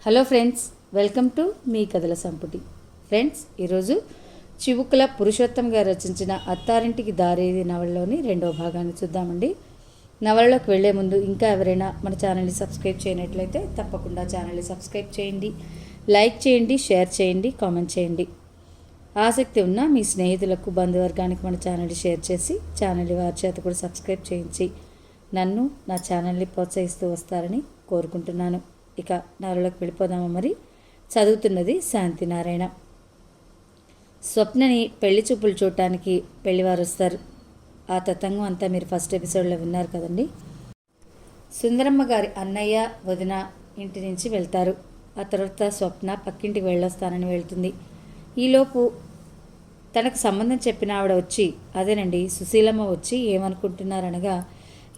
Hello friends, welcome to me కథల సంపుటి. Friends, ఈరోజు చివుకుల పురుషోత్తం గారు రచించిన అత్తారింటికి దారేది నవలలోని 2వ భాగాన్ని చూద్దామండి. నవలలోకి వెళ్లే ముందు ఇంకా ఎవరైనా మన ఛానల్ని సబ్స్క్రైబ్ చేయనట్లయితే తప్పకుండా ఛానల్ని సబ్స్క్రైబ్ చేయండి, లైక్ చేయండి, షేర్ చేయండి, కామెంట్ చేయండి. ఆసక్తి ఉన్న మీ స్నేహితులకు, బంధువర్గానికి మన ఛానల్ని షేర్ చేసి ఛానల్ వారి చేత కూడా సబ్స్క్రైబ్ చేయించి నన్ను, నా ఛానల్ని ప్రోత్సహిస్తూ వస్తారని కోరుకుంటున్నాను. ఇక నవలలోకి వెళ్ళిపోదామా. మరి చదువుతున్నది శాంతినారాయణ. స్వప్నని పెళ్లి చూపులు చూడటానికి పెళ్లివారు వస్తారు. ఆ తతంగం అంతా మీరు ఫస్ట్ ఎపిసోడ్లో విన్నారు కదండి. సుందరమ్మ గారి అన్నయ్య, వదిన ఇంటి నుంచి వెళ్తారు. ఆ తర్వాత స్వప్న పక్కింటికి వెళ్ళొస్తానని వెళ్తుంది. ఈలోపు తనకు సంబంధం చెప్పిన ఆవిడ వచ్చి, అదేనండి సుశీలమ్మ వచ్చి ఏమనుకుంటున్నారనగా,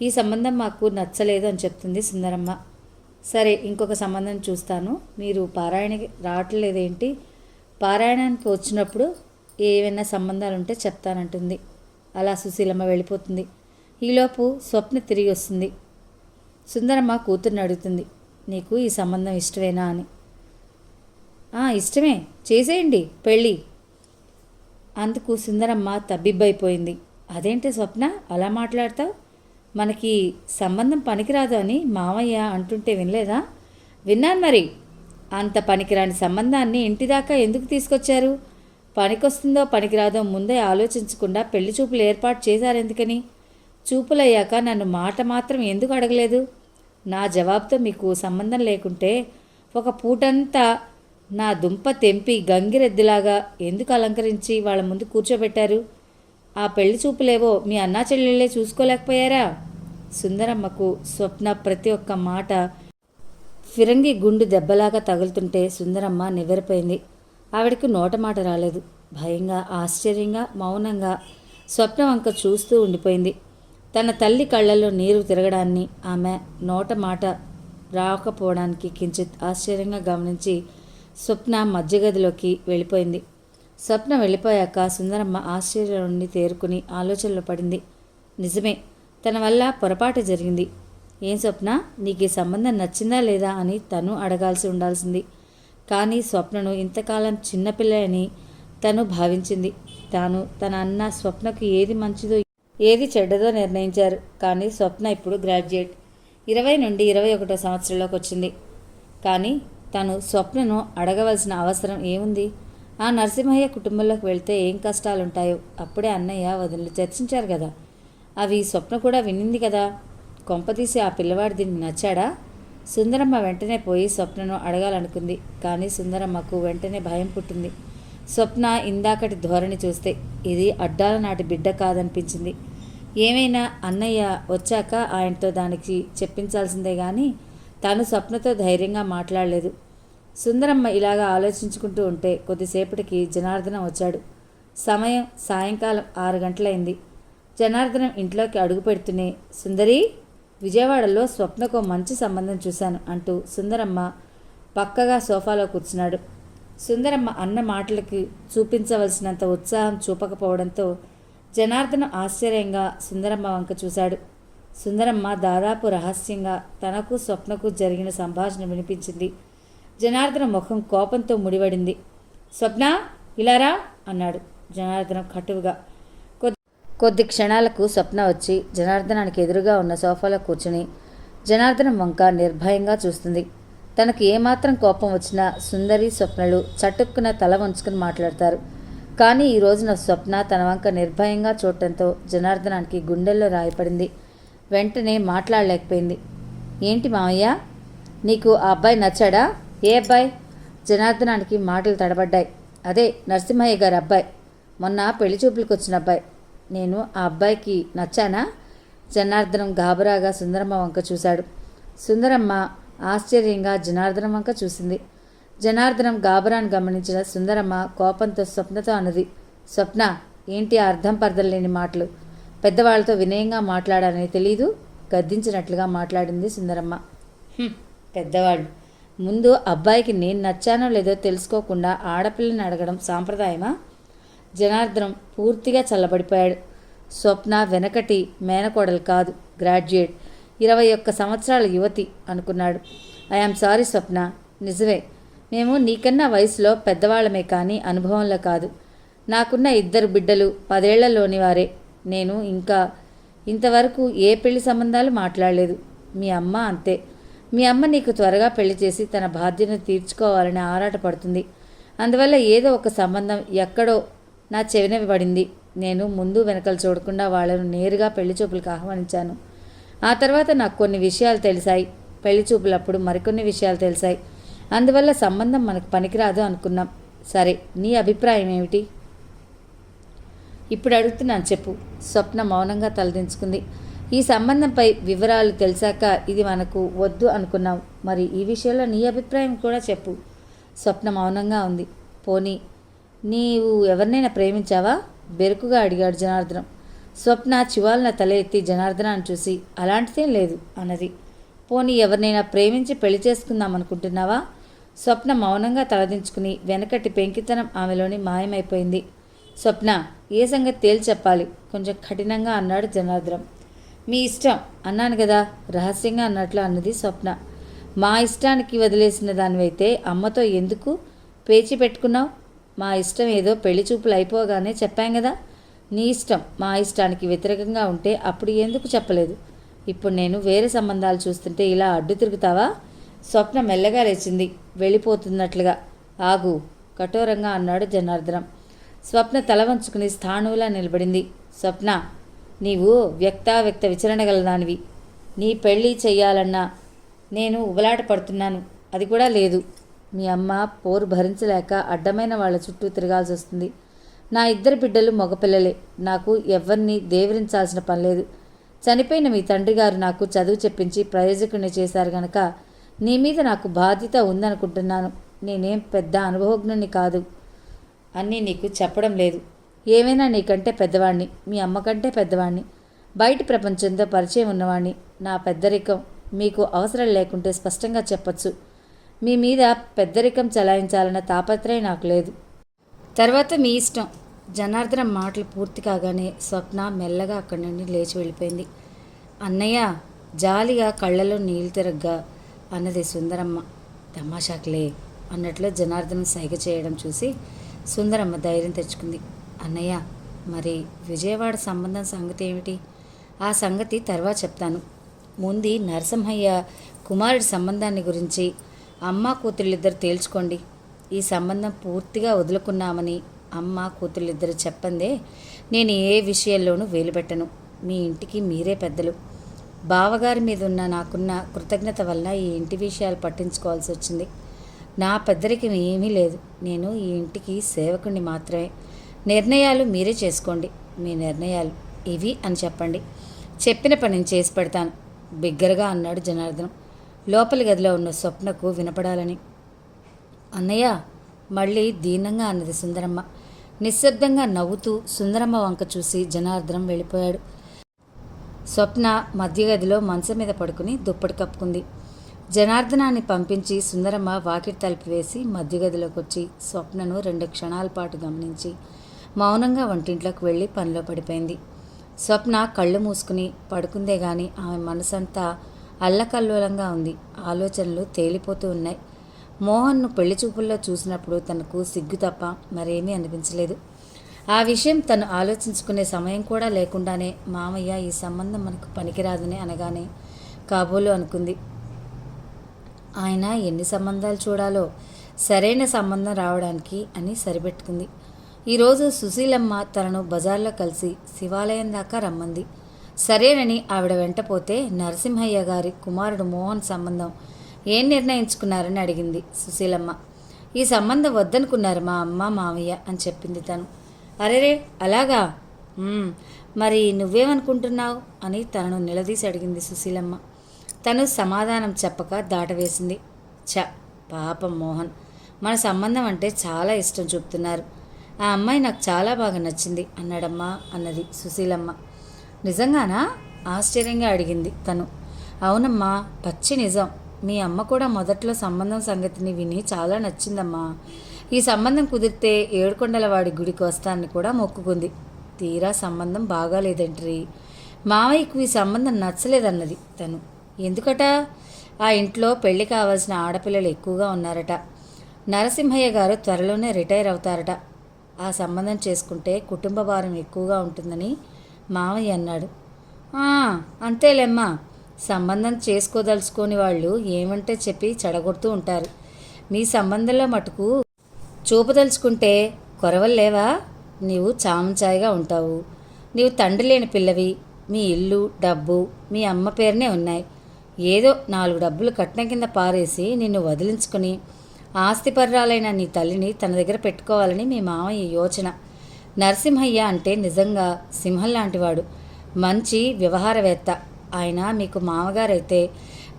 ఈ సంబంధం మాకు నచ్చలేదు అని చెప్తుంది సుందరమ్మ. సరే, ఇంకొక సంబంధం చూస్తాను, మీరు పారాయణకి రావట్లేదేంటి? పారాయణానికి వచ్చినప్పుడు ఏవైనా సంబంధాలు ఉంటే చెప్తానంటుంది. అలా సుశీలమ్మ వెళ్ళిపోతుంది. ఈలోపు స్వప్న తిరిగి వస్తుంది. సుందరమ్మ కూతుర్ని అడుగుతుంది, నీకు ఈ సంబంధం ఇష్టమేనా అని. ఇష్టమే, చేసేయండి పెళ్ళి. అందుకు సుందరమ్మ తబ్బిబ్బైపోయింది. అదేంటి స్వప్న అలా మాట్లాడతావు? మనకి సంబంధం పనికిరాదు అని మామయ్య అంటుంటే వినలేదా? విన్నాను మరి. అంత పనికిరాని సంబంధాన్ని ఇంటిదాకా ఎందుకు తీసుకొచ్చారు? పనికొస్తుందో పనికిరాదో ముందే ఆలోచించకుండా పెళ్లి చూపులు ఏర్పాటు చేశారెందుకని? చూపులయ్యాక నన్ను మాట మాత్రం ఎందుకు అడగలేదు? నా జవాబుతో మీకు సంబంధం లేకుంటే ఒక పూటంతా నా దుంప తెంపి గంగిరెద్దులాగా ఎందుకు అలంకరించి వాళ్ళ ముందు కూర్చోబెట్టారు? ఆ పెళ్లి చూపులేవో మీ అన్నా చెల్లెళ్ళే చూసుకోలేకపోయారా? సుందరమ్మకు స్వప్న ప్రతి ఒక్క మాట ఫిరంగి గుండు దెబ్బలాగా తగులుతుంటే సుందరమ్మ నివ్వెరపోయింది. ఆవిడకు నోట మాట రాలేదు. భయంగా, ఆశ్చర్యంగా, మౌనంగా స్వప్న వంక చూస్తూ ఉండిపోయింది. తన తల్లి కళ్ళల్లో నీరు తిరగడాన్ని, ఆమె నోట మాట రాకపోవడానికి కించిత్ ఆశ్చర్యంగా గమనించి స్వప్న మధ్యగదిలోకి వెళ్ళిపోయింది. స్వప్న వెళ్ళిపోయాక సుందరమ్మ ఆశ్చర్యం నుండి తేరుకుని ఆలోచనలో పడింది. నిజమే, తన వల్ల పొరపాటు జరిగింది. ఏం స్వప్న, నీకు ఈ సంబంధం నచ్చిందా లేదా అని తను అడగాల్సి ఉండాల్సింది. కానీ స్వప్నను ఇంతకాలం చిన్నపిల్లని తను భావించింది. తన అన్న స్వప్నకు ఏది మంచిదో ఏది చెడ్డదో నిర్ణయించారు. కానీ స్వప్న ఇప్పుడు గ్రాడ్యుయేట్, 20 నుండి 21వ సంవత్సరంలోకి వచ్చింది. కానీ తను స్వప్నను అడగవలసిన అవసరం ఏముంది? ఆ నరసింహయ్య కుటుంబంలోకి వెళ్తే ఏం కష్టాలుంటాయో అప్పుడే అన్నయ్య వదినలు చర్చించారు కదా. అవి స్వప్న కూడా వినింది కదా. కొంపతీసి ఆ పిల్లవాడు దీనికి నచ్చాడా? సుందరమ్మ వెంటనే పోయి స్వప్నను అడగాలనుకుంది. కానీ సుందరమ్మకు వెంటనే భయం పుట్టింది. స్వప్న ఇందాకటి ధోరణి చూస్తే ఇది అడ్డాల నాటి బిడ్డ కాదనిపించింది. ఏమైనా అన్నయ్య వచ్చాక ఆయనతో దానికి చెప్పించాల్సిందే కానీ తాను స్వప్నతో ధైర్యంగా మాట్లాడలేదు. సుందరమ్మ ఇలాగా ఆలోచించుకుంటూ ఉంటే కొద్దిసేపటికి జనార్దనం వచ్చాడు. సమయం సాయంకాలం 6 గంటలైంది. జనార్దనం ఇంట్లోకి అడుగు పెడుతూనే, సుందరి, విజయవాడలో స్వప్నకు మంచి సంబంధం చూశాను అంటూ సుందరమ్మ పక్కగా సోఫాలో కూర్చున్నాడు. సుందరమ్మ అన్న మాటలకి చూపించవలసినంత ఉత్సాహం చూపకపోవడంతో జనార్దనం ఆశ్చర్యంగా సుందరమ్మ వంక చూశాడు. సుందరమ్మ దాదాపు రహస్యంగా తనకు స్వప్నకు జరిగిన సంభాషణ వినిపించింది. జనార్దనం ముఖం కోపంతో ముడివడింది. స్వప్న, ఇలారా అన్నాడు జనార్దనం కటువుగా. కొద్ది క్షణాలకు స్వప్న వచ్చి జనార్దనానికి ఎదురుగా ఉన్న సోఫాలో కూర్చుని జనార్దనం వంక నిర్భయంగా చూస్తుంది. తనకు ఏమాత్రం కోపం వచ్చినా సుందరి, స్వప్నలు చటుక్కున తల వంచుకుని మాట్లాడతారు. కానీ ఈ రోజున స్వప్న తన వంక నిర్భయంగా చూడటంతో జనార్దనానికి గుండెల్లో రాయపడింది. వెంటనే మాట్లాడలేకపోయింది. ఏంటి మావయ్య, నీకు ఆ అబ్బాయి నచ్చాడా? ఏ అబ్బాయి? జనార్దనానికి మాటలు తడబడ్డాయి. అదే నరసింహయ్య గారి అబ్బాయి, మొన్న పెళ్లి చూపులకు వచ్చిన అబ్బాయి. నేను ఆ అబ్బాయికి నచ్చానా? జనార్దనం గాబరాగా సుందరమ్మ వంక చూశాడు. సుందరమ్మ ఆశ్చర్యంగా జనార్దనం వంక చూసింది. జనార్దనం గాబరాను గమనించిన సుందరమ్మ కోపంతో స్వప్నతో అన్నది, స్వప్న, ఏంటి అర్థం పర్థం లేని మాటలు? పెద్దవాళ్లతో వినయంగా మాట్లాడాలని తెలీదు? గద్దించినట్లుగా మాట్లాడింది సుందరమ్మ. పెద్దవాళ్ళు ముందు అబ్బాయికి నేను నచ్చానో లేదో తెలుసుకోకుండా ఆడపిల్లని అడగడం సాంప్రదాయమా? జనార్దనం పూర్తిగా చల్లబడిపోయాడు. స్వప్న వెనకటి మేనకోడలు కాదు, గ్రాడ్యుయేట్, 21 సంవత్సరాల యువతి అనుకున్నాడు. ఐఆమ్ సారీ స్వప్న, నిజమే, మేము నీకన్నా వయసులో పెద్దవాళ్ళమే కానీ అనుభవంలో కాదు. నాకున్న 2 బిడ్డలు 10 ఏళ్లలోని వారే. నేను ఇంతవరకు ఏ పెళ్లి సంబంధాలు మాట్లాడలేదు. మీ అమ్మ అంతే. మీ అమ్మ నీకు త్వరగా పెళ్లి చేసి తన బాధ్యతను తీర్చుకోవాలని ఆరాటపడుతుంది. అందువల్ల ఏదో ఒక సంబంధం ఎక్కడో నా చెవిన పడింది. నేను ముందు వెనకలు చూడకుండా వాళ్లను నేరుగా పెళ్లి చూపులకు ఆహ్వానించాను. ఆ తర్వాత నాకు కొన్ని విషయాలు తెలిసాయి. పెళ్లి చూపులప్పుడు మరికొన్ని విషయాలు తెలిసాయి. అందువల్ల సంబంధం మనకు పనికిరాదు అనుకున్నాం. సరే, నీ అభిప్రాయం ఏమిటి? ఇప్పుడు అడుగుతున్నాను, చెప్పు. స్వప్న మౌనంగా తలదించుకుంది. ఈ సంబంధంపై వివరాలు తెలిసాక ఇది మనకు వద్దు అనుకున్నాం. మరి ఈ విషయంలో నీ అభిప్రాయం కూడా చెప్పు. స్వప్న మౌనంగా ఉంది. పోనీ నీవు ఎవరినైనా ప్రేమించావా? బెరుకుగా అడిగాడు జనార్దనం. స్వప్న చివాలన తల ఎత్తి జనార్దనాన్ని చూసి అలాంటిదేం లేదు అన్నది. పోనీ ఎవరినైనా ప్రేమించి పెళ్లి చేసుకుందాం అనుకుంటున్నావా? స్వప్న మౌనంగా తలదించుకుని వెనకటి పెంకితనం ఆమెలోని మాయమైపోయింది. స్వప్న, ఏ సంగతి తేల్చి చెప్పాలి, కొంచెం కఠినంగా అన్నాడు జనార్దనం. మీ ఇష్టం అన్నాను కదా, రహస్యంగా అన్నట్లు అన్నది స్వప్న. మా ఇష్టానికి వదిలేసిన దానివైతే అమ్మతో ఎందుకు పేచి పెట్టుకున్నావు? మా ఇష్టం ఏదో పెళ్లి చూపులు అయిపోగానే చెప్పాం కదా. నీ ఇష్టం మా ఇష్టానికి వ్యతిరేకంగా ఉంటే అప్పుడు ఎందుకు చెప్పలేదు? ఇప్పుడు నేను వేరే సంబంధాలు చూస్తుంటే ఇలా అడ్డు తిరుగుతావా? స్వప్న మెల్లగా లేచింది, వెళ్ళిపోతున్నట్లుగా. ఆగు, కఠోరంగా అన్నాడు జనార్దనం. స్వప్న తల వంచుకుని స్థాణువులా నిలబడింది. స్వప్న, నీవు వ్యక్త విచరణ గలదానివి. నీ పెళ్ళి చెయ్యాలన్నా నేను ఉబలాట పడుతున్నాను. అది కూడా లేదు. మీ అమ్మ పోరు భరించలేక అడ్డమైన వాళ్ళ చుట్టూ తిరగాల్సి వస్తుంది. నా 2 బిడ్డలు మగపిల్లలే. నాకు ఎవరిని దేవరించాల్సిన పనిలేదు. చనిపోయిన మీ తండ్రి గారు నాకు చదువు చెప్పించి ప్రయోజకుడిని చేశారు గనక నీ మీద నాకు బాధ్యత ఉందనుకుంటున్నాను. నేనేం పెద్ద అనుభవజ్ఞుని కాదు అన్నీ నీకు చెప్పడం లేదు. ఏమైనా నీకంటే పెద్దవాణ్ణి, మీ అమ్మకంటే పెద్దవాణ్ణి, బయటి ప్రపంచంతో పరిచయం ఉన్నవాణ్ణి. నా పెద్దరికం మీకు అవసరం లేకుంటే స్పష్టంగా చెప్పొచ్చు. మీ మీద పెద్దరికం చలాయించాలన్న తాపత్రయం నాకు లేదు. తర్వాత మీ ఇష్టం. జనార్దనం మాటలు పూర్తి కాగానే స్వప్న మెల్లగా అక్కడి నుండి లేచి వెళ్ళిపోయింది. అన్నయ్య, జాలిగా కళ్ళలో నీళ్ళు తిరగ్గా అన్నది సుందరమ్మ. తమాషాకులే అన్నట్లు జనార్దనం సైగ చేయడం చూసి సుందరమ్మ ధైర్యం తెచ్చుకుంది. అన్నయ్య, మరి విజయవాడ సంబంధం సంగతి ఏమిటి? ఆ సంగతి తర్వాత చెప్తాను. ముందు నరసింహయ్య కుమారుడి సంబంధాన్ని గురించి అమ్మ కూతుళ్ళిద్దరు తేల్చుకోండి. ఈ సంబంధం పూర్తిగా వదులుకున్నామని అమ్మ కూతుళ్ళిద్దరు చెప్పందే నేను ఏ విషయంలోనూ వేలుపెట్టను. మీ ఇంటికి మీరే పెద్దలు. బావగారి మీద ఉన్న నాకున్న కృతజ్ఞత వల్ల ఈ ఇంటి విషయాలు పట్టించుకోవాల్సి వచ్చింది. నా పెద్దరికం ఏమీ లేదు. నేను ఈ ఇంటికి సేవకుని మాత్రమే. నిర్ణయాలు మీరే చేసుకోండి. మీ నిర్ణయాలు ఇవి అని చెప్పండి. చెప్పిన పని చేసి పెడతాను బిగ్గరగా అన్నాడు జనార్దనం, లోపలి గదిలో ఉన్న స్వప్నకు వినపడాలని. అన్నయ్య, మళ్ళీ దీనంగా అన్నది సుందరమ్మ. నిశ్శబ్దంగా నవ్వుతూ సుందరమ్మ వంక చూసి జనార్దనం వెళ్ళిపోయాడు. స్వప్న మధ్య గదిలో మంచం మీద పడుకుని దుప్పటి కప్పుకుంది. జనార్దనాన్ని పంపించి సుందరమ్మ వాకిటి తలుపు వేసి మధ్య గదిలోకి వచ్చి స్వప్నను 2 క్షణాల పాటు గమనించి మౌనంగా వంటింట్లోకి వెళ్ళి పనిలో పడిపోయింది. స్వప్న కళ్ళు మూసుకుని పడుకుందే గాని ఆమె మనసంతా అల్లకల్లోలంగా ఉంది. ఆలోచనలు తేలిపోతూ ఉన్నాయి. మోహన్ను పెళ్లి చూపుల్లో చూసినప్పుడు తనకు సిగ్గు తప్ప మరేమీ అనిపించలేదు. ఆ విషయం తను ఆలోచించుకునే సమయం కూడా లేకుండానే మామయ్య ఈ సంబంధం మనకు పనికిరాదని అనగానే కాబోలు అనుకుంది. ఆయన ఎన్ని సంబంధాలు చూడాలో సరైన సంబంధం రావడానికి అని సరిపెట్టుకుంది. ఈరోజు సుశీలమ్మ తనను బజార్లో కలిసి శివాలయం దాకా రమ్మంది. సరేనని ఆవిడ వెంటపోతే నరసింహయ్య గారి కుమారుడు మోహన్ సంబంధం ఏం నిర్ణయించుకున్నారని అడిగింది సుశీలమ్మ. ఈ సంబంధం వద్దనుకున్నారు మా అమ్మ మామయ్య అని చెప్పింది తను. అరేరే, అలాగా? మరి నువ్వేమనుకుంటున్నావు అని తనను నిలదీసి అడిగింది సుశీలమ్మ. తను సమాధానం చెప్పక దాటవేసింది. పాపం మోహన్, మన సంబంధం అంటే చాలా ఇష్టం చూపుతున్నారు. ఆ అమ్మాయి నాకు చాలా బాగా నచ్చింది అన్నాడమ్మా అన్నది సుశీలమ్మ. నిజంగానా? ఆశ్చర్యంగా అడిగింది తను. అవునమ్మా, పచ్చి నిజం. మీ అమ్మ కూడా మొదట్లో సంబంధం సంగతిని విని చాలా నచ్చిందమ్మా. ఈ సంబంధం కుదిరితే ఏడుకొండలవాడి గుడికి వస్తానని కూడా మొక్కుకుంది. తీరా సంబంధం బాగాలేదంట్రీ. మావయ్యకు ఈ సంబంధం నచ్చలేదన్నది తను. ఎందుకట? ఆ ఇంట్లో పెళ్లి కావాల్సిన ఆడపిల్లలు ఎక్కువగా ఉన్నారట. నరసింహయ్య గారు త్వరలోనే రిటైర్ అవుతారట. ఆ సంబంధం చేసుకుంటే కుటుంబ భారం ఎక్కువగా ఉంటుందని మామయ్య అన్నాడు. అంతేలేమ్మా, సంబంధం చేసుకోదలుచుకోని వాళ్ళు ఏమంటే చెప్పి చెడగొడుతూ ఉంటారు. నీ సంబంధంలో మటుకు చూపదలుచుకుంటే కొరవల్లేవా? నీవు చామంచాయిగా ఉంటావు. నీవు తండ్రి లేని పిల్లవి. మీ ఇల్లు డబ్బు మీ అమ్మ పేరునే ఉన్నాయి. ఏదో 4 డబ్బులు కట్నం కింద పారేసి నిన్ను వదిలించుకుని ఆస్తిపర్రాలైన నీ తల్లిని తన దగ్గర పెట్టుకోవాలని మీ మామయ్య యోచన. నరసింహయ్య అంటే నిజంగా సింహం లాంటివాడు. మంచి వ్యవహారవేత్త. ఆయన మీకు మామగారైతే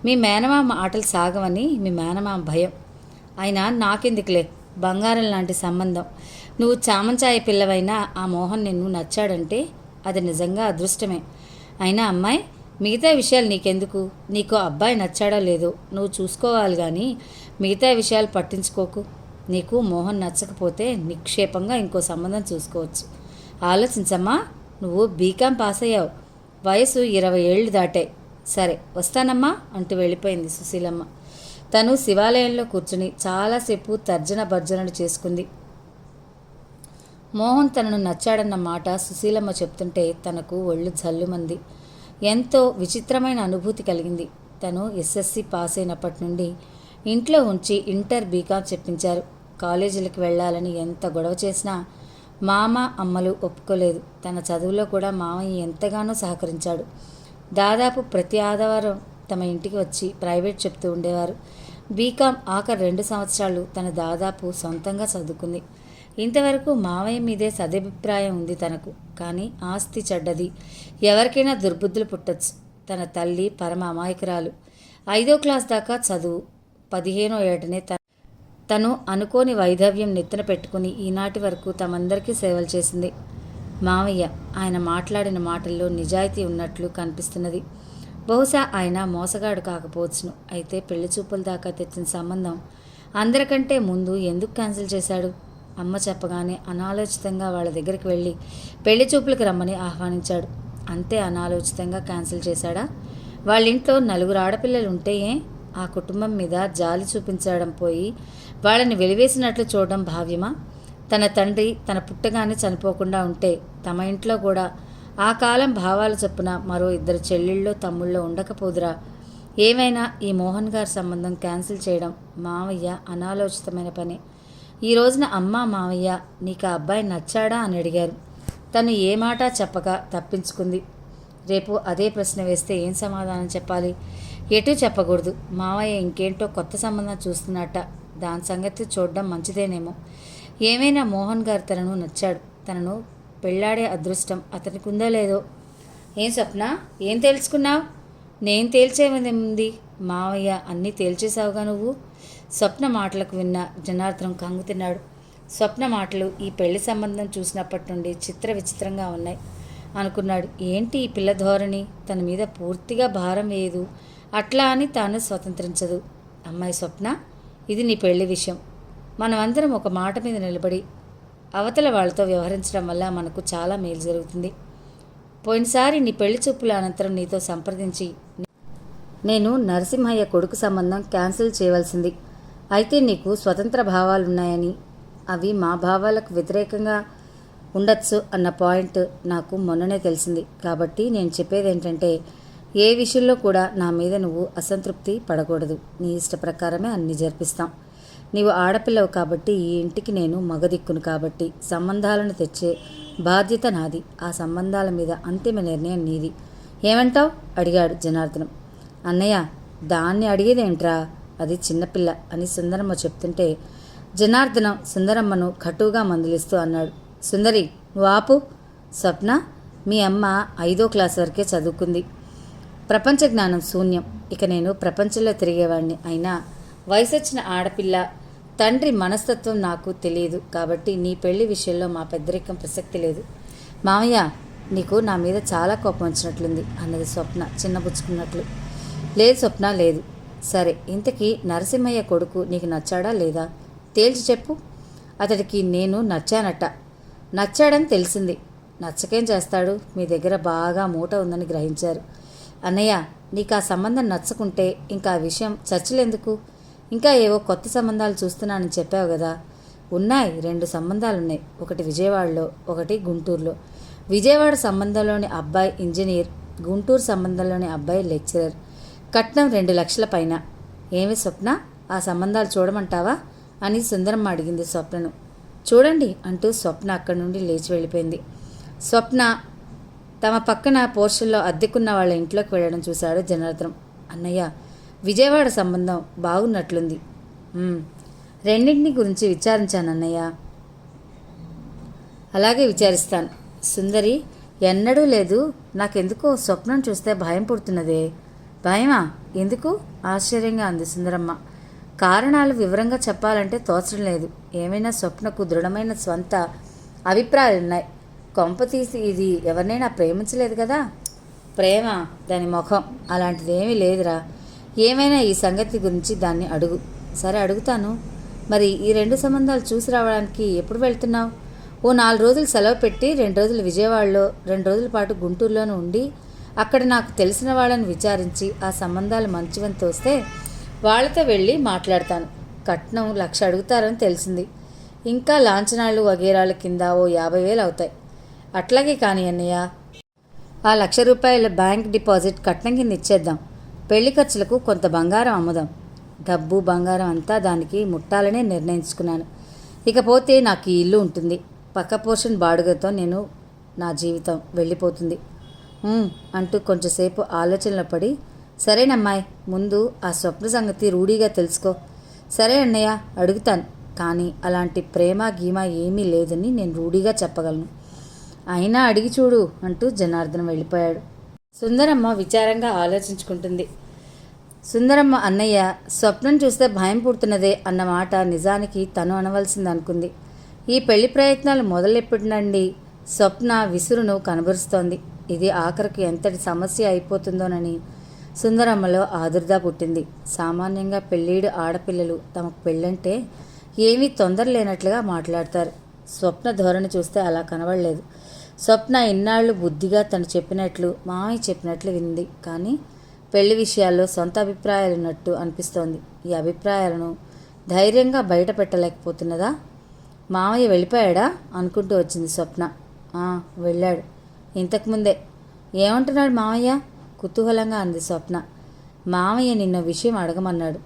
మీ మేనమామ ఆటలు సాగవని మీ మేనమామ భయం. అయినా నాకెందుకులే, బంగారం లాంటి సంబంధం. నువ్వు చామంచాయ పిల్లవైనా ఆ మోహన్ నిన్ను నచ్చాడంటే అది నిజంగా అదృష్టమే. అయినా అమ్మాయి, మిగతా విషయాలు నీకెందుకు? నీకు అబ్బాయి నచ్చాడో లేదో నువ్వు చూసుకోవాలి కానీ మిగతా విషయాలు పట్టించుకోకు. నీకు మోహన్ నచ్చకపోతే నిక్షేపంగా ఇంకో సంబంధం చూసుకోవచ్చు. ఆలోచించమ్మా. నువ్వు బీకాం పాస్ అయ్యావు. వయసు 20 ఏళ్ళు దాటాయి. సరే వస్తానమ్మా అంటూ వెళ్ళిపోయింది సుశీలమ్మ. తను శివాలయంలో కూర్చుని చాలాసేపు తర్జన భర్జనలు చేసుకుంది. మోహన్ తనను నచ్చాడన్న మాట సుశీలమ్మ చెప్తుంటే తనకు ఒళ్ళు జల్లుమంది. ఎంతో విచిత్రమైన అనుభూతి కలిగింది. తను ఎస్ఎస్సి పాస్ అయినప్పటి నుండి ఇంట్లో ఉంచి ఇంటర్ బీకాం చెప్పించారు. కాలేజీలకు వెళ్ళాలని ఎంత గొడవ చేసినా మామ అమ్మలు ఒప్పుకోలేదు. తన చదువులో కూడా మామయ్య ఎంతగానో సహకరించాడు. దాదాపు ప్రతి ఆదివారం తమ ఇంటికి వచ్చి ప్రైవేట్ చెప్తూ ఉండేవారు. బీకాం ఆఖరి 2 సంవత్సరాలు తను దాదాపు సొంతంగా చదువుకుంది. ఇంతవరకు మావయ్య మీదే సదభిప్రాయం ఉంది తనకు. కానీ ఆస్తి చెడ్డది, ఎవరికైనా దుర్బుద్ధులు పుట్టచ్చు. తన తల్లి పరమ అమాయకురాలు. 5వ క్లాస్ దాకా చదువు. 15వ ఏటనే తను అనుకోని వైధవ్యం నెత్తిన పెట్టుకుని ఈనాటి వరకు తమందరికీ సేవలు చేసింది. మావయ్య ఆయన మాట్లాడిన మాటల్లో నిజాయితీ ఉన్నట్లు కనిపిస్తున్నది. బహుశా ఆయన మోసగాడు కాకపోవచ్చును. అయితే పెళ్లి చూపుల దాకా తెచ్చిన సంబంధం అందరికంటే ముందు ఎందుకు క్యాన్సిల్ చేశాడు? అమ్మ చెప్పగానే అనాలోచితంగా వాళ్ళ దగ్గరికి వెళ్ళి పెళ్లి చూపులకు రమ్మని ఆహ్వానించాడు. అంతే అనాలోచితంగా క్యాన్సిల్ చేశాడా? వాళ్ళింట్లో 4 ఆడపిల్లలు ఉంటే ఆ కుటుంబం మీద జాలి చూపించడం పోయి వాళ్ళని వెలివేసినట్లు చూడడం భావ్యమా? తన తండ్రి తన పుట్టగానే చనిపోకుండా ఉంటే తమ ఇంట్లో కూడా ఆ కాలం భావాల చొప్పున మరో 2 చెల్లెళ్ళో తమ్ముళ్ళో ఉండకపోదురా? ఏమైనా ఈ మోహన్ గారి సంబంధం క్యాన్సిల్ చేయడం మావయ్య అనాలోచితమైన పని. ఈ రోజున అమ్మ మావయ్య నీకు ఆ అబ్బాయి నచ్చాడా అని అడిగారు. తను ఏ మాట చెప్పక తప్పించుకుంది. రేపు అదే ప్రశ్న వేస్తే ఏం సమాధానం చెప్పాలి? ఎటూ చెప్పకూడదు. మావయ్య ఇంకేంటో కొత్త సంబంధం చూస్తున్నట్ట. దాని సంగతి చూడడం మంచిదేనేమో. ఏమైనా మోహన్ గారు తనను నచ్చాడు. తనను పెళ్ళాడే అదృష్టం అతనికి ఉందో లేదో. ఏం స్వప్న, ఏం తెలుసుకున్నావు? నేను తేల్చేది మావయ్య అన్నీ తేల్చేశావుగా నువ్వు. స్వప్న మాటలకు విన్న జనార్దనం కంగు తిన్నాడు. స్వప్న మాటలు ఈ పెళ్లి సంబంధం చూసినప్పటి నుండి చిత్ర విచిత్రంగా ఉన్నాయి అనుకున్నాడు. ఏంటి ఈ పిల్ల ధోరణి? తన మీద పూర్తిగా భారం వేయదు, అట్లా అని తాను స్వతంత్రించదు. అమ్మాయి స్వప్న, ఇది నీ పెళ్లి విషయం. మనమందరం ఒక మాట మీద నిలబడి అవతల వాళ్ళతో వ్యవహరించడం వల్ల మనకు చాలా మేలు జరుగుతుంది. పోయినసారి నీ పెళ్లి చూపుల అనంతరం నీతో సంప్రదించి నేను నరసింహయ్య కొడుకు సంబంధం క్యాన్సిల్ చేయవలసింది. అయితే నీకు స్వతంత్ర భావాలున్నాయని, అవి మా భావాలకు వ్యతిరేకంగా ఉండొచ్చు అన్న పాయింట్ నాకు మొన్ననే తెలిసింది. కాబట్టి నేను చెప్పేది ఏంటంటే, ఏ విషయంలో కూడా నా మీద నువ్వు అసంతృప్తి పడకూడదు. నీ ఇష్ట ప్రకారమే అన్నీ జరిపిస్తాం. నీవు ఆడపిల్లవు కాబట్టి ఈ ఇంటికి నేను మగదిక్కును కాబట్టి సంబంధాలను తెచ్చే బాధ్యత నాది. ఆ సంబంధాల మీద అంతిమ నిర్ణయం నీది. ఏమంటావు? అడిగాడు జనార్దనం. అన్నయ్య, దాన్ని అడిగేదేంట్రా, అది చిన్నపిల్ల అని సుందరమ్మ చెప్తుంటే జనార్దనం సుందరమ్మను కటువుగా మందలిస్తూ అన్నాడు. సుందరి, నువ్వు ఆపు. స్వప్న, మీ అమ్మ 5వ క్లాస్ వరకే చదువుకుంది. ప్రపంచ జ్ఞానం శూన్యం. ఇక నేను ప్రపంచంలో తిరిగేవాడిని. అయినా వయసొచ్చిన ఆడపిల్ల, తండ్రి మనస్తత్వం నాకు తెలియదు. కాబట్టి నీ పెళ్లి విషయంలో మా పెద్దరికం ప్రసక్తి లేదు. మామయ్య, నీకు నా మీద చాలా కోపం వచ్చినట్లుంది అన్నది స్వప్న చిన్నబుచ్చుకున్నట్లు. లేదు స్వప్న, లేదు. సరే, ఇంతకీ నరసింహయ్య కొడుకు నీకు నచ్చాడా లేదా? తేల్చి చెప్పు. అతడికి నేను నచ్చానట. నచ్చాడని తెలిసింది. నచ్చకేం చేస్తాడు? మీ దగ్గర బాగా మూట ఉందని గ్రహించారు. అన్నయ్య, నీకు ఆ సంబంధం నచ్చకుంటే ఇంకా ఆ విషయం చర్చలేందుకు? ఇంకా ఏవో కొత్త సంబంధాలు చూస్తున్నానని చెప్పావు కదా. ఉన్నాయి, 2 సంబంధాలున్నాయి. ఒకటి విజయవాడలో, ఒకటి గుంటూరులో. విజయవాడ సంబంధంలోని అబ్బాయి ఇంజనీర్, గుంటూరు సంబంధంలోని అబ్బాయి లెక్చరర్. కట్నం 2 లక్షల పైన. ఏమి స్వప్న, ఆ సంబంధాలు చూడమంటావా అని సుందరమ్మ అడిగింది స్వప్నను. చూడండి అంటూ స్వప్న అక్కడి నుండి లేచి వెళ్ళిపోయింది. స్వప్న తమ పక్కన పోర్షన్లో అద్దెకున్న వాళ్ళ ఇంట్లోకి వెళ్ళడం చూశాడు జనార్దనం. అన్నయ్య, విజయవాడ సంబంధం బాగున్నట్లుంది. రెండింటిని గురించి విచారించాను అన్నయ్య. అలాగే విచారిస్తాను. సుందరి, ఎన్నడూ లేదు. నాకెందుకో స్వప్నం చూస్తే భయం పుడుతున్నదే. భయమా? ఎందుకు? ఆశ్చర్యంగా అంది సుందరమ్మ. కారణాలు వివరంగా చెప్పాలంటే తోచడం లేదు. ఏమైనా స్వప్నకు దృఢమైన స్వంత అభిప్రాయాలున్నాయి. కొంపతీసి ఇది ఎవరినైనా ప్రేమించలేదు కదా. ప్రేమ, దాని ముఖం అలాంటిదేమీ లేదురా. ఏమైనా ఈ సంగతి గురించి దాన్ని అడుగు. సరే, అడుగుతాను. మరి ఈ 2 సంబంధాలు చూసి రావడానికి ఎప్పుడు వెళ్తున్నావు? ఓ 4 రోజులు సెలవు పెట్టి 2 రోజులు విజయవాడలో, 2 రోజుల పాటు గుంటూరులోనూ ఉండి అక్కడ నాకు తెలిసిన వాళ్ళని విచారించి ఆ సంబంధాలు మంచివని తోస్తే వాళ్ళతో వెళ్ళి మాట్లాడతాను. కట్నం 1,00,000 అడుగుతారని తెలిసింది. ఇంకా లాంఛనాలు వగేరాల కింద ఓ 50,000 అవుతాయి. అట్లాగే కానీ అన్నయ్య, ఆ 1,00,000 రూపాయల బ్యాంక్ డిపాజిట్ కట్నం కింద ఇచ్చేద్దాం. పెళ్లి ఖర్చులకు కొంత బంగారం అమ్ముదాం. డబ్బు బంగారం అంతా దానికి ముట్టాలనే నిర్ణయించుకున్నాను. ఇకపోతే నాకు ఈ ఇల్లు ఉంటుంది. పక్క పోర్షన్ బాడుగతో నా జీవితం వెళ్ళిపోతుంది అంటూ కొంచెంసేపు ఆలోచనలో పడి, సరేనమ్మాయి, ముందు ఆ స్వప్న సంగతి రూఢీగా తెలుసుకో. సరే అన్నయ్య, అడుగుతాను. కానీ అలాంటి ప్రేమ గీమ ఏమీ లేదని నేను రూఢీగా చెప్పగలను. అయినా అడిగి చూడు అంటూ జనార్దనం వెళ్ళిపోయాడు. సుందరమ్మ విచారంగా ఆలోచించుకుంటుంది. సుందరమ్మ అన్నయ్య స్వప్నం చూస్తే భయం పుడుతున్నదే అన్న మాట నిజానికి తను అనవలసింది అనుకుంది. ఈ పెళ్లి ప్రయత్నాలు మొదలెప్పటినండి స్వప్న విసురును కనబరుస్తోంది. ఇది ఆఖరికి ఎంతటి సమస్య అయిపోతుందోనని సుందరమ్మలో ఆదుర్దా పుట్టింది. సామాన్యంగా పెళ్ళీడు ఆడపిల్లలు తమకు పెళ్ళంటే ఏమీ తొందర లేనట్లుగా మాట్లాడతారు. స్వప్న ధోరణి చూస్తే అలా కనబడలేదు. స్వప్న ఇన్నాళ్ళు బుద్ధిగా తను చెప్పినట్లు, మామయ్య చెప్పినట్లు వింది. కానీ పెళ్లి విషయాల్లో సొంత అభిప్రాయాలున్నట్టు అనిపిస్తోంది. ఈ అభిప్రాయాలను ధైర్యంగా బయట పెట్టలేకపోతున్నదా? మామయ్య వెళ్ళిపోయాడా అనుకుంటూ వచ్చింది స్వప్న. వెళ్ళాడు. ఇంతకుముందే. ఏమంటున్నాడు మామయ్య? కుతూహలంగా అంది స్వప్న. మామయ్య నిన్న విషయం అడగమన్నాడు.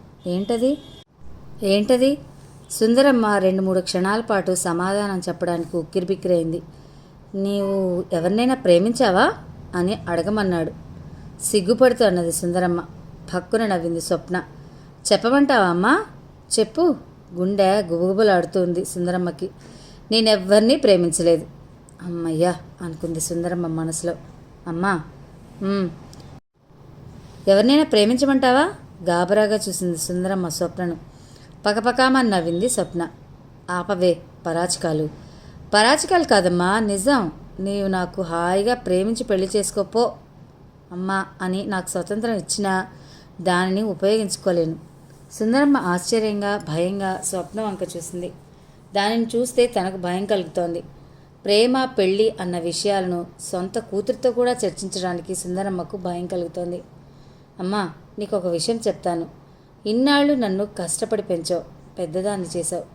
ఏంటది? సుందరమ్మ 2-3 క్షణాల పాటు సమాధానం చెప్పడానికి ఉక్కిరిబిక్కిరైంది. నీవు ఎవరినైనా ప్రేమించావా అని అడగమన్నాడు. సిగ్గుపడుతూ అన్నది సుందరమ్మ. పక్కున నవ్వింది స్వప్న. చెప్పమంటావా అమ్మా? చెప్పు. గుండె గుబగుబలాడుతుంది సుందరమ్మకి. నేనెవ్వరినీ ప్రేమించలేదు. అమ్మయ్యా అనుకుంది సుందరమ్మ మనసులో. అమ్మా, ఎవరినైనా ప్రేమించమంటావా? గాబరాగా చూసింది సుందరమ్మ స్వప్నను. పకపకామని నవ్వింది స్వప్న. ఆపవే, పరాచికాలు కాదమ్మా, నిజం. నీవు నాకు హాయిగా ప్రేమించి పెళ్లి చేసుకోపో అమ్మా అని నాకు స్వతంత్రం ఇచ్చినా దానిని ఉపయోగించుకోలేను. సుందరమ్మ ఆశ్చర్యంగా, భయంగా స్వప్న వంక చూసింది. దానిని చూస్తే తనకు భయం కలుగుతోంది. ప్రేమ, పెళ్ళి అన్న విషయాలను సొంత కూతురితో కూడా చర్చించడానికి సుందరమ్మకు భయం కలుగుతోంది. అమ్మా, నీకు ఒక విషయం చెప్తాను. ఇన్నాళ్ళు నన్ను కష్టపడి పెంచావు, పెద్దదాన్ని చేశావు,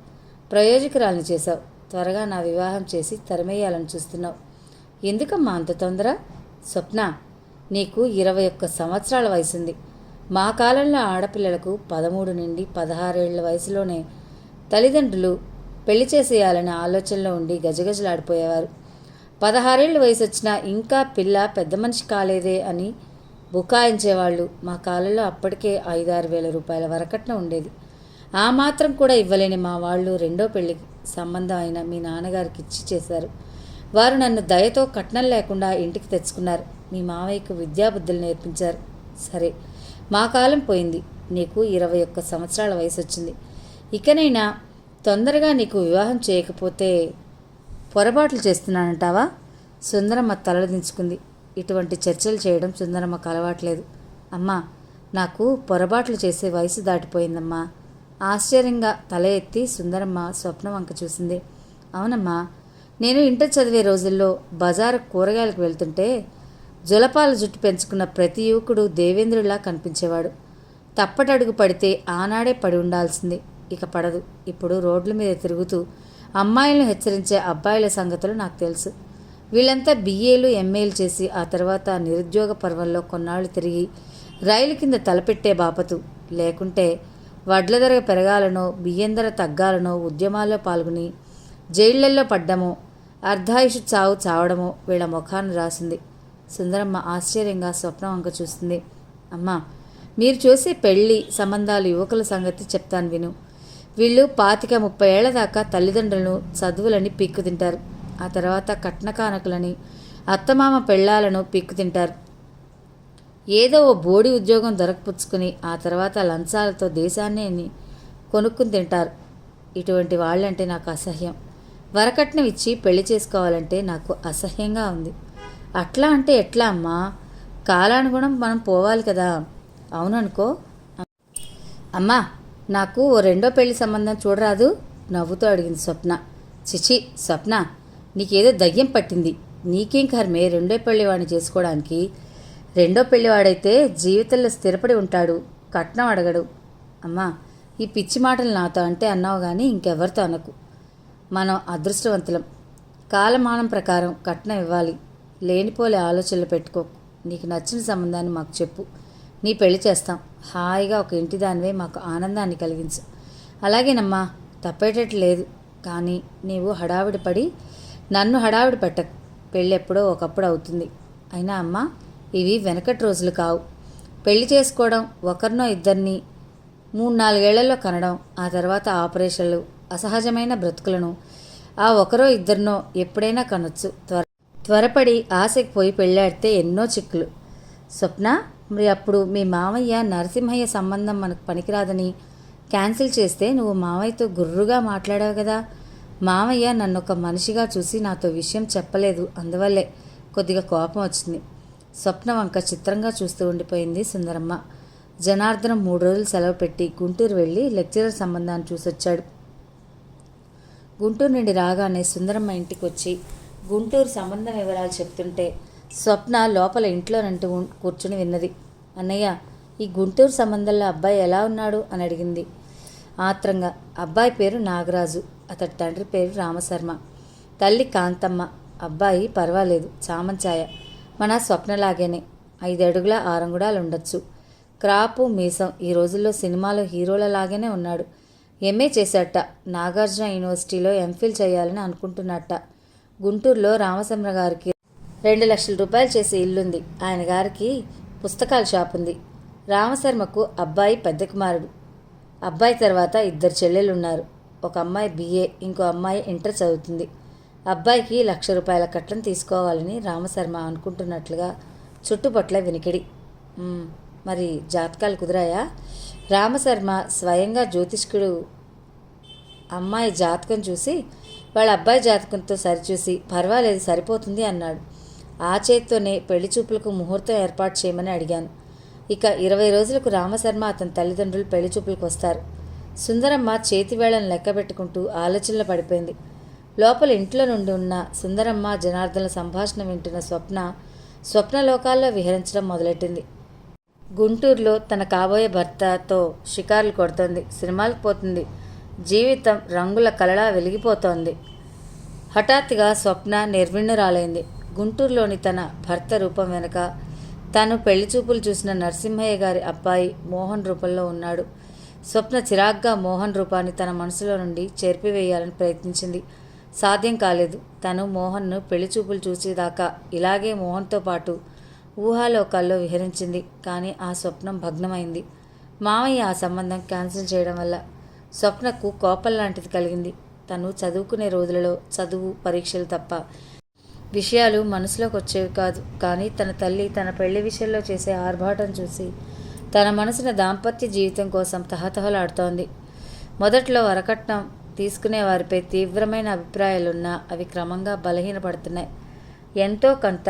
ప్రయోజకురాల్ని చేశావు. త్వరగా నా వివాహం చేసి తరిమేయాలని చూస్తున్నావు. ఎందుకమ్మా అంత తొందర? స్వప్న, నీకు 21 సంవత్సరాల వయసుంది. మా కాలంలో ఆడపిల్లలకు 13 నుండి 16 ఏళ్ల వయసులోనే తల్లిదండ్రులు పెళ్లి చేసేయాలనే ఆలోచనలో ఉండి గజగజలాడిపోయేవారు. 16 ఏళ్ళ వయసు వచ్చినా ఇంకా పిల్ల పెద్ద మనిషి కాలేదే అని బుకాయించేవాళ్ళు. మా కాలంలో అప్పటికే 5-6 వేల రూపాయల వరకట్నం ఉండేది. ఆ మాత్రం కూడా ఇవ్వలేని మా వాళ్ళు 2వ పెళ్లికి సంబంధం అయిన మీ నాన్నగారికి ఇచ్చి చేశారు. వారు నన్ను దయతో కట్నం లేకుండా ఇంటికి తెచ్చుకున్నారు. మీ మావయ్యకు విద్యాబుద్ధులు నేర్పించారు. సరే, మా కాలం పోయింది. నీకు 21 సంవత్సరాల వయసు వచ్చింది. ఇకనైనా తొందరగా నీకు వివాహం చేయకపోతే పొరపాట్లు చేస్తున్నానంటావా? సుందరమ్మ తలదించుకుంది. ఇటువంటి చర్చలు చేయడం సుందరమ్మకు అలవాట్లేదు. అమ్మా, నాకు పొరపాట్లు చేసే వయసు దాటిపోయిందమ్మా. ఆశ్చర్యంగా తల ఎత్తి సుందరమ్మ స్వప్న వంక చూసింది. అవునమ్మా, నేను ఇంటర్ చదివే రోజుల్లో బజారు కూరగాయలకు వెళ్తుంటే జులపాల జుట్టు పెంచుకున్న ప్రతి యువకుడు దేవేంద్రుడిలా కనిపించేవాడు. తప్పటడుగు పడితే ఆనాడే పడి ఉండాల్సింది. ఇక పడదు. ఇప్పుడు రోడ్ల మీద తిరుగుతూ అమ్మాయిలను హెచ్చరించే అబ్బాయిల సంగతులు నాకు తెలుసు. వీళ్ళంతా బిఏలు ఎంఏలు చేసి ఆ తర్వాత నిరుద్యోగ పర్వంలో కొన్నాళ్ళు తిరిగి రైలు కింద తలపెట్టే బాపతు, లేకుంటే వడ్ల ధర పెరగాలనో బియ్యం ధర తగ్గాలనో ఉద్యమాల్లో పాల్గొని జైళ్లల్లో పడ్డమో అర్ధాయుషు చావడమో వీళ్ళ ముఖాన్ని రాసింది. సుందరమ్మ ఆశ్చర్యంగా స్వప్నం వంక చూస్తుంది. అమ్మా, మీరు చూసే పెళ్లి సంబంధాలు యువకుల సంగతి చెప్తాను విను. వీళ్ళు 25-30 ఏళ్ల దాకా తల్లిదండ్రులను చదువులని పీక్కు తింటారు. ఆ తర్వాత కట్న కానకులని అత్తమామ పెళ్ళాలను పీక్కు తింటారు. ఏదో ఓ బోడి ఉద్యోగం దొరకపుచ్చుకుని ఆ తర్వాత లంచాలతో దేశాన్ని కొనుక్కుని తింటారు. ఇటువంటి వాళ్ళంటే నాకు అసహ్యం. వరకట్నం ఇచ్చి పెళ్లి చేసుకోవాలంటే నాకు అసహ్యంగా ఉంది. అట్లా అంటే ఎట్లా అమ్మా? కాలానుగుణం మనం పోవాలి కదా. అవుననుకో. అమ్మా, నాకు ఓ రెండో పెళ్లి సంబంధం చూడరాదు? నవ్వుతూ అడిగింది స్వప్న. చిచి స్వప్న, నీకేదో దయ్యం పట్టింది. నీకేం కర్మే రెండో పెళ్లివాడిని చేసుకోవడానికి? రెండో పెళ్లివాడైతే జీవితంలో స్థిరపడి ఉంటాడు, కట్నం అడగడు. అమ్మా, ఈ పిచ్చి మాటలు నాతో అంటే అన్నావు కానీ ఇంకెవరితో అనకు. మనం అదృష్టవంతులం. కాలమానం ప్రకారం కట్నం ఇవ్వాలి. లేనిపోలే ఆలోచనలు పెట్టుకో. నీకు నచ్చిన సంబంధాన్ని మాకు చెప్పు, నీ పెళ్లి చేస్తాం. హాయిగా ఒక ఇంటి దానివే మాకు ఆనందాన్ని కలిగించు. అలాగేనమ్మా, తప్పేటట్టు లేదు. కానీ నీవు హడావిడి పడి నన్ను హడావిడి పెట్టకు. పెళ్ళి ఎప్పుడో ఒకప్పుడు అవుతుంది. అయినా అమ్మా, ఇవి వెనకటి రోజులు కావు. పెళ్లి చేసుకోవడం, ఒకరినో ఇద్దరిని 3-4 ఏళ్లలో కనడం, ఆ తర్వాత ఆపరేషన్లు, అసహజమైన బ్రతుకులను ఆ ఒకరో ఇద్దరినో ఎప్పుడైనా కనొచ్చు. త్వరపడి ఆశకి పోయి పెళ్ళాడితే ఎన్నో చిక్కులు. స్వప్న, మరి అప్పుడు మీ మామయ్య నరసింహయ్య సంబంధం మనకు పనికిరాదని క్యాన్సిల్ చేస్తే నువ్వు మామయ్యతో గుర్రుగా మాట్లాడావు కదా. మామయ్య నన్ను ఒక మనిషిగా చూసి నాతో విషయం చెప్పలేదు. అందువల్లే కొద్దిగా కోపం వచ్చింది. స్వప్న వంక చిత్రంగా చూస్తూ ఉండిపోయింది సుందరమ్మ. జనార్దనం 3 రోజులు సెలవు పెట్టి గుంటూరు వెళ్ళి లెక్చరర్ సంబంధాన్ని చూసొచ్చాడు. గుంటూరు నుండి రాగానే సుందరమ్మ ఇంటికి వచ్చి గుంటూరు సంబంధం వివరాలు చెప్తుంటే స్వప్న లోపల ఇంట్లోనంటూ కూర్చుని విన్నది. అన్నయ్య, ఈ గుంటూరు సంబంధంలో అబ్బాయి ఎలా ఉన్నాడు అని అడిగింది ఆత్రంగా. అబ్బాయి పేరు నాగరాజు, అతడి తండ్రి పేరు రామశర్మ, తల్లి కాంతమ్మ. అబ్బాయి పర్వాలేదు, చామంచాయ, మన స్వప్నలాగేనే. 5 అడుగుల 6 అంగుళాలు ఉండొచ్చు. క్రాపు మీసం. ఈ రోజుల్లో సినిమాలో హీరోలలాగానే ఉన్నాడు. ఎంఏ చేశాట. నాగార్జున యూనివర్సిటీలో ఎంఫిల్ చేయాలని అనుకుంటున్నట్ట. గుంటూరులో రామశర్మ గారికి 2 లక్షల రూపాయలు చేసే ఇల్లుంది. ఆయన గారికి పుస్తకాల షాప్ ఉంది. రామశర్మకు అబ్బాయి పెద్ద కుమారుడు. అబ్బాయి తర్వాత 2 చెల్లెలు ఉన్నారు. ఒక అమ్మాయి బిఏ, ఇంకో అమ్మాయి ఇంటర్ చదువుతుంది. అబ్బాయికి 1,00,000 రూపాయల కట్నం తీసుకోవాలని రామశర్మ అనుకుంటున్నట్లుగా చుట్టుపట్ల వినికిడి. మరి జాతకాలు కుదిరాయా? రామశర్మ స్వయంగా జ్యోతిష్కుడు అమ్మాయి జాతకం చూసి వాళ్ళ అబ్బాయి జాతకంతో సరిచూసి పర్వాలేదు, సరిపోతుంది అన్నాడు. ఆ చేత్తోనే పెళ్లి చూపులకు ముహూర్తం ఏర్పాటు చేయమని అడిగాను. ఇక 20 రోజులకు రామశర్మ అతని తల్లిదండ్రులు పెళ్లి చూపులకు వస్తారు. సుందరమ్మ చేతివేళను లెక్క పెట్టుకుంటూ ఆలోచనలో పడిపోయింది. లోపల ఇంట్లో నుండి ఉన్న సుందరమ్మ జనార్దనుల సంభాషణ వింటున్న స్వప్నలోకాల్లో విహరించడం మొదలెట్టింది. గుంటూరులో తన కాబోయే భర్తతో షికారులు కొడుతోంది, సినిమాలకు పోతుంది, జీవితం రంగుల కలలా వెలిగిపోతోంది. హఠాత్తుగా స్వప్న నిర్విణ్ణురాలైంది. గుంటూరులోని తన భర్త రూపం వెనుక తాను పెళ్లి చూపులు చూసిన నరసింహయ్య గారి అబ్బాయి మోహన్ రూపంలో ఉన్నాడు. స్వప్న చిరాగ్గా మోహన్ రూపాన్ని తన మనసులో నుండి చెరిపివేయాలని ప్రయత్నించింది. సాధ్యం కాలేదు. తను మోహన్ను పెళ్లి చూపులు చూసేదాకా ఇలాగే మోహన్తో పాటు ఊహాలోకాల్లో విహరించింది. కానీ ఆ స్వప్నం భగ్నమైంది. మామయ్య ఆ సంబంధం క్యాన్సిల్ చేయడం వల్ల స్వప్నకు కోపం లాంటిది కలిగింది. తను చదువుకునే రోజులలో చదువు, పరీక్షలు తప్ప విషయాలు మనసులోకి వచ్చేవి కాదు. కానీ తన తల్లి తన పెళ్లి విషయంలో చేసే ఆర్భాటం చూసి తన మనసున దాంపత్య జీవితం కోసం తహతహలాడుతోంది. మొదట్లో వరకట్నం తీసుకునే వారిపై తీవ్రమైన అభిప్రాయాలున్నా అవి క్రమంగా బలహీనపడుతున్నాయి. ఎంతో కొంత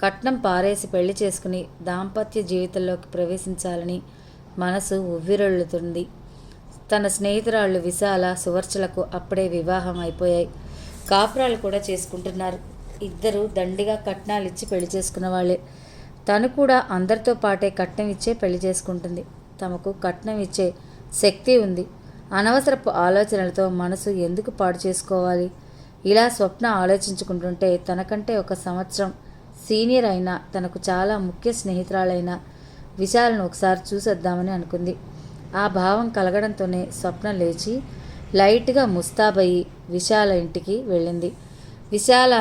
కట్నం పారేసి పెళ్లి చేసుకుని దాంపత్య జీవితంలోకి ప్రవేశించాలని మనసు ఉవ్విరొల్లుతుంది. తన స్నేహితురాళ్ళు విశాల, సువర్చలకు అప్పుడే వివాహం అయిపోయాయి. కాపురాలు కూడా చేసుకుంటున్నారు. 2 దండిగా కట్నాలు ఇచ్చి పెళ్లి చేసుకున్న వాళ్ళే. తను కూడా అందరితో పాటే కట్నం ఇచ్చే పెళ్లి చేసుకుంటుంది. తమకు కట్నం ఇచ్చే శక్తి ఉంది. అనవసరపు ఆలోచనలతో మనసు ఎందుకు పాడు చేసుకోవాలి? ఇలా స్వప్న ఆలోచించుకుంటుంటే తనకంటే 1 సంవత్సరం సీనియర్ అయిన తనకు చాలా ముఖ్య స్నేహితురాలైన విశాలను ఒకసారి చూసొద్దామని అనుకుంది. ఆ భావం కలగడంతోనే స్వప్న లేచి లైట్గా ముస్తాబయ్యి విశాల ఇంటికి వెళ్ళింది. విశాల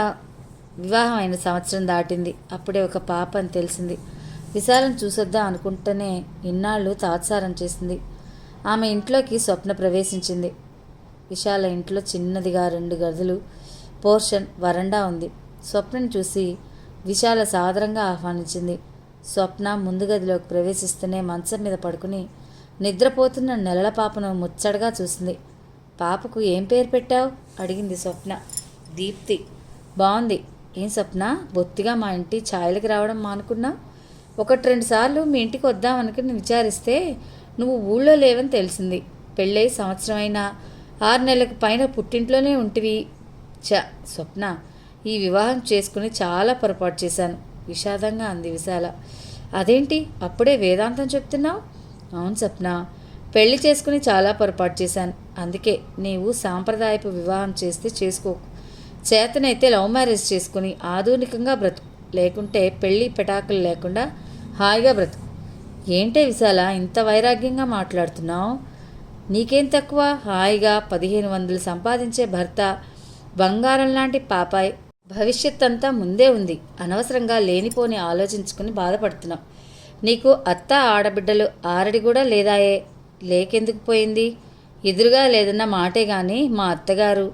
వివాహం అయిన సంవత్సరం దాటింది. అప్పుడే ఒక పాప అని తెలిసింది. విశాలను చూసొద్దాం అనుకుంటూనే ఇన్నాళ్ళు తాత్సారం చేసింది. ఆమె ఇంట్లోకి స్వప్న ప్రవేశించింది. విశాల ఇంట్లో చిన్నదిగా 2 గదులు పోర్షన్ వరండా ఉంది. స్వప్నను చూసి విశాల సాదరంగా ఆహ్వానించింది. స్వప్న ముందు గదిలోకి ప్రవేశిస్తూనే మంచం మీద పడుకుని నిద్రపోతున్న నెలల పాపను ముచ్చటగా చూసింది. పాపకు ఏం పేరు పెట్టావు? అడిగింది స్వప్న. దీప్తి. బాగుంది. ఏం స్వప్న, బొత్తిగా మా ఇంటి ఛాయలకి రావడం మానుకున్నా? 1-2 సార్లు మీ ఇంటికి వద్దామనుకుని విచారిస్తే నువ్వు ఊళ్ళో లేవని తెలిసింది. పెళ్ళై సంవత్సరం అయినా 6 నెలలకు పైన పుట్టింట్లోనే ఉంటివి. స్వప్న, ఈ వివాహం చేసుకుని చాలా పొరపాటు చేశాను విషాదంగా అంది విశాల. అదేంటి అప్పుడే వేదాంతం చెప్తున్నావు? అవును స్వప్న, పెళ్లి చేసుకుని చాలా పొరపాటు చేశాను. అందుకే నీవు సాంప్రదాయపు వివాహం చేస్తే చేసుకోకు. చేతనైతే లవ్ మ్యారేజ్ చేసుకుని ఆధునికంగా బ్రతుకు. లేకుంటే పెళ్ళి పెటాకులు లేకుండా హాయిగా బ్రతుకు. ఏంటే విశాల ఇంత వైరాగ్యంగా మాట్లాడుతున్నావు? నీకేం తక్కువ? హాయిగా 1500 సంపాదించే భర్త, బంగారం లాంటి పాపాయ్, భవిష్యత్ అంతా ముందే ఉంది. అనవసరంగా లేనిపోని ఆలోచించుకుని బాధపడుతున్నావు. నీకు అత్త ఆడబిడ్డలు ఆరడి కూడా లేదాయే? లేకెందుకు పోయింది? ఎదురుగా లేదన్న మాటే కానీ మా అత్తగారు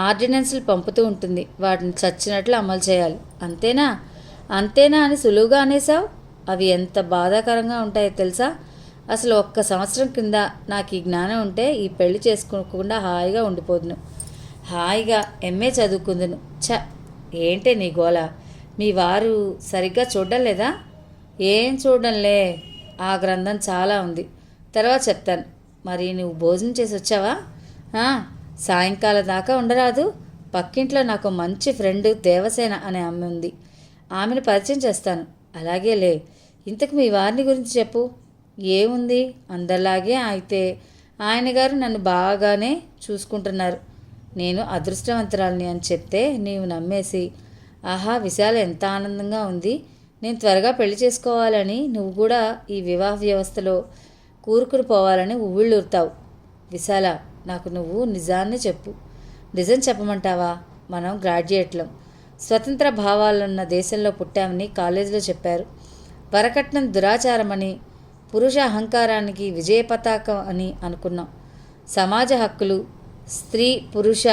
ఆర్డినెన్స్లు పంపుతూ ఉంటుంది. వాటిని చచ్చినట్లు అమలు చేయాలి. అంతేనా? అంతేనా అని సులువుగా అనేసావు. అవి ఎంత బాధాకరంగా ఉంటాయో తెలుసా? అసలు 1 సంవత్సరం కింద నాకు ఈ జ్ఞానం ఉంటే ఈ పెళ్లి చేసుకోకుండా హాయిగా ఉండిపోదును. హాయిగా ఎంఏ చదువుకుందును. ఏంటే నీ గోల? మీ వారు సరిగ్గా చూడడం లేదా? ఏం చూడడంలే, ఆ గ్రంథం చాలా ఉంది, తర్వాత చెప్తాను. మరి నువ్వు భోజనం చేసి వచ్చావా? సాయంకాలం దాకా ఉండరాదు? పక్కింట్లో నాకు మంచి ఫ్రెండ్ దేవసేన అనే ఆమె ఉంది. ఆమెను పరిచయం చేస్తాను. అలాగేలే. ఇంతకు మీ వారిని గురించి చెప్పు. ఏముంది, అందరిలాగే. అయితే ఆయన గారు నన్ను బాగానే చూసుకుంటున్నారు. నేను అదృష్టవంతురాలిని అని చెప్తే నీవు నమ్మేసి, ఆహా విశాల ఎంత ఆనందంగా ఉంది, నేను త్వరగా పెళ్లి చేసుకోవాలని, నువ్వు కూడా ఈ వివాహ వ్యవస్థలో కూరుకుని పోవాలని ఉవ్విళ్ళూరుతావు. విశాల, నాకు నువ్వు నిజాన్ని చెప్పు. నిజం చెప్పమంటావా? మనం గ్రాడ్యుయేట్లం, స్వతంత్ర భావాలున్న దేశంలో పుట్టామని కాలేజీలో చెప్పారు. వరకట్నం దురాచారమని, పురుష అహంకారానికి విజయ పతాకం అని అనుకున్నాం. సమాజ హక్కులు స్త్రీ పురుష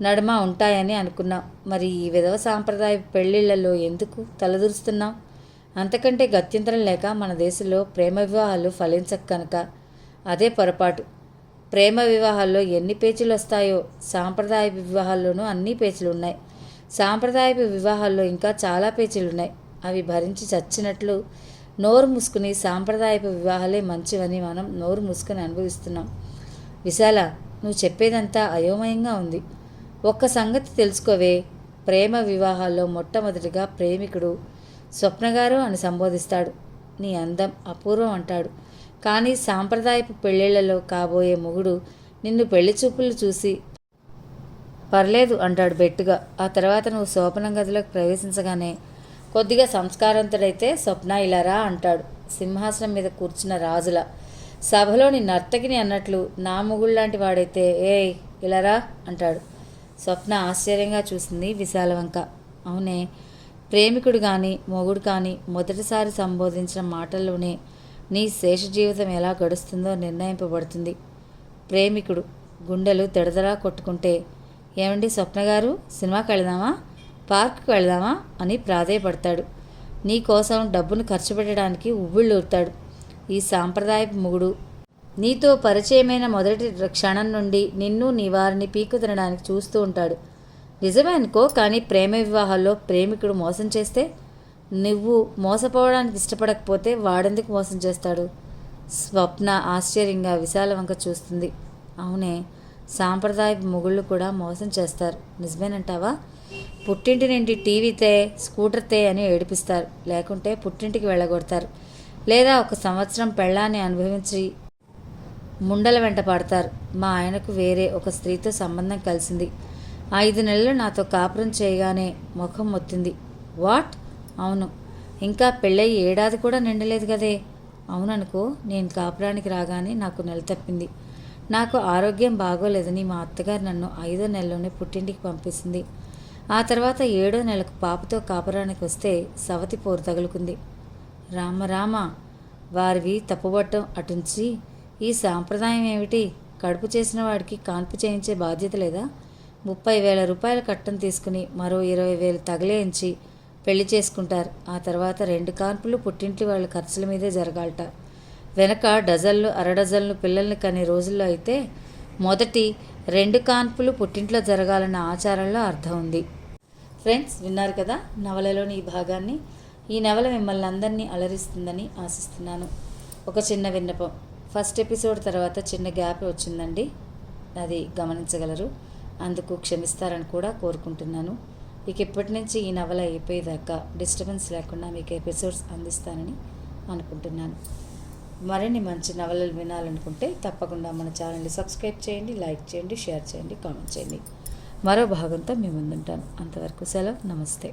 నడుమ ఉంటాయని అనుకున్నాం. మరి ఈ విధవ సాంప్రదాయ పెళ్లిళ్లలో ఎందుకు తలదూరుస్తున్నాం? అంతకంటే గత్యంతరం లేక మన దేశంలో ప్రేమ వివాహాలు ఫలించక కనుక. అదే పొరపాటు. ప్రేమ వివాహాల్లో ఎన్ని పేచీలు వస్తాయో సాంప్రదాయ వివాహాల్లోనూ అన్ని పేచీలు ఉన్నాయి. సాంప్రదాయపు వివాహాల్లో ఇంకా చాలా పేచీలు ఉన్నాయి. అవి భరించి చచ్చినట్లు నోరు మూసుకుని సాంప్రదాయపు వివాహాలే మంచివని మనం నోరు మూసుకుని అనుభవిస్తున్నాం. విశాల, నువ్వు చెప్పేదంతా అయోమయంగా ఉంది. ఒక్క సంగతి తెలుసుకోవే. ప్రేమ వివాహాల్లో మొట్టమొదటిగా ప్రేమికుడు స్వప్నగారు అని సంబోధిస్తాడు. నీ అందం అపూర్వం అంటాడు. కానీ సాంప్రదాయపు పెళ్ళిళ్లలో కాబోయే మొగుడు నిన్ను పెళ్లి చూపులు చూసి పర్లేదు అంటాడు బెట్టుగా. ఆ తర్వాత నువ్వు శోభనం గదిలోకి ప్రవేశించగానే కొద్దిగా సంస్కారవంతుడైతే స్వప్న ఇలారా అంటాడు. సింహాసనం మీద కూర్చున్న రాజుల, సభలోని నర్తకిని అన్నట్లు నా మొగుళ్ళలాంటి వాడైతే ఏయ్ ఇలారా అంటాడు. స్వప్న ఆశ్చర్యంగా చూసింది విశాల వంక. అవునే, ప్రేమికుడు కానీ మొగుడు కానీ మొదటిసారి సంబోధించిన మాటల్లోనే నీ శేష జీవితం ఎలా గడుస్తుందో నిర్ణయింపబడుతుంది. ప్రేమికుడు గుండెలు దడదడా కొట్టుకుంటే, ఏమండి స్వప్న గారు, సినిమాకి వెళదామా, పార్కుకి వెళదామా అని ప్రాధేయపడతాడు. నీ కోసం డబ్బును ఖర్చు పెట్టడానికి ఉవ్విళ్ళూరుతాడు. ఈ సాంప్రదాయపు మొగుడు నీతో పరిచయమైన మొదటి క్షణం నుండి నిన్ను నీ వారిని పీకు తినడానికి చూస్తూ ఉంటాడు. నిజమే అనుకో, కానీ ప్రేమ వివాహాల్లో ప్రేమికుడు మోసం చేస్తే, నువ్వు మోసపోవడానికి ఇష్టపడకపోతే వాడెందుకు మోసం చేస్తాడు? స్వప్న ఆశ్చర్యంగా విశాల వంక చూస్తుంది. అవునే, సాంప్రదాయపు మొగుళ్ళు కూడా మోసం చేస్తారు. నిజమేనంటావా? పుట్టింటి నుండి టీవీతే స్కూటర్తే అని ఏడిపిస్తారు, లేకుంటే పుట్టింటికి వెళ్ళగొడతారు, లేదా ఒక సంవత్సరం పెళ్ళాన్ని అనుభవించి ముండల వెంట పడతారు. మా ఆయనకు వేరే ఒక స్త్రీతో సంబంధం కలిసింది. 5 నెలలు నాతో కాపురం చేయగానే ముఖం మొత్తింది. వాట్? అవును. ఇంకా పెళ్ళయి 1 ఏడాది కూడా నిండలేదు కదే. అవుననుకో. నేను కాపురానికి రాగానే నాకు నెల తప్పింది. నాకు ఆరోగ్యం బాగోలేదని మా అత్తగారు నన్ను 5వ నెలలోనే పుట్టింటికి పంపిస్తుంది. ఆ తర్వాత 7వ నెలకు పాపతో కాపురానికి వస్తే సవతి పోరు తగులుకుంది. రామ వారివి తప్పుబట్టం అటుంచి ఈ సాంప్రదాయం ఏమిటి? కడుపు చేసిన వాడికి కాన్పు చేయించే బాధ్యత లేదా? 30,000 రూపాయల కట్టం తీసుకుని మరో 20,000 తగలేయించి పెళ్లి చేసుకుంటారు. ఆ తర్వాత 2 కాన్పులు పుట్టింటి వాళ్ళ ఖర్చుల మీదే జరగాలట. వెనక డజన్లు అరడజన్లు పిల్లల్ని కనే రోజుల్లో అయితే మొదటి 2 కాన్పులు పుట్టింట్లో జరగాలన్న ఆచారంలో అర్థం ఉంది. ఫ్రెండ్స్, విన్నారు కదా నవలలోని ఈ భాగాన్ని. ఈ నవల మిమ్మల్ని అందరినీ అలరిస్తుందని ఆశిస్తున్నాను. ఒక చిన్న విన్నపం, ఫస్ట్ ఎపిసోడ్ తర్వాత చిన్న గ్యాప్ వచ్చిందండి, అది గమనించగలరు. అందుకు క్షమిస్తారని కూడా కోరుకుంటున్నాను. ఇక ఇప్పటి నుంచి ఈ నవల అయిపోయేదాకా డిస్టర్బెన్స్ లేకుండా మీకు ఎపిసోడ్స్ అందిస్తానని అనుకుంటున్నాను. మరిన్ని మంచి నవలలు వినాలనుకుంటే తప్పకుండా మన ఛానల్ని సబ్స్క్రైబ్ చేయండి, లైక్ చేయండి, షేర్ చేయండి, కామెంట్ చేయండి. మరో భాగంతో మీ ముందుంటాను. అంతవరకు సెలవు. నమస్తే.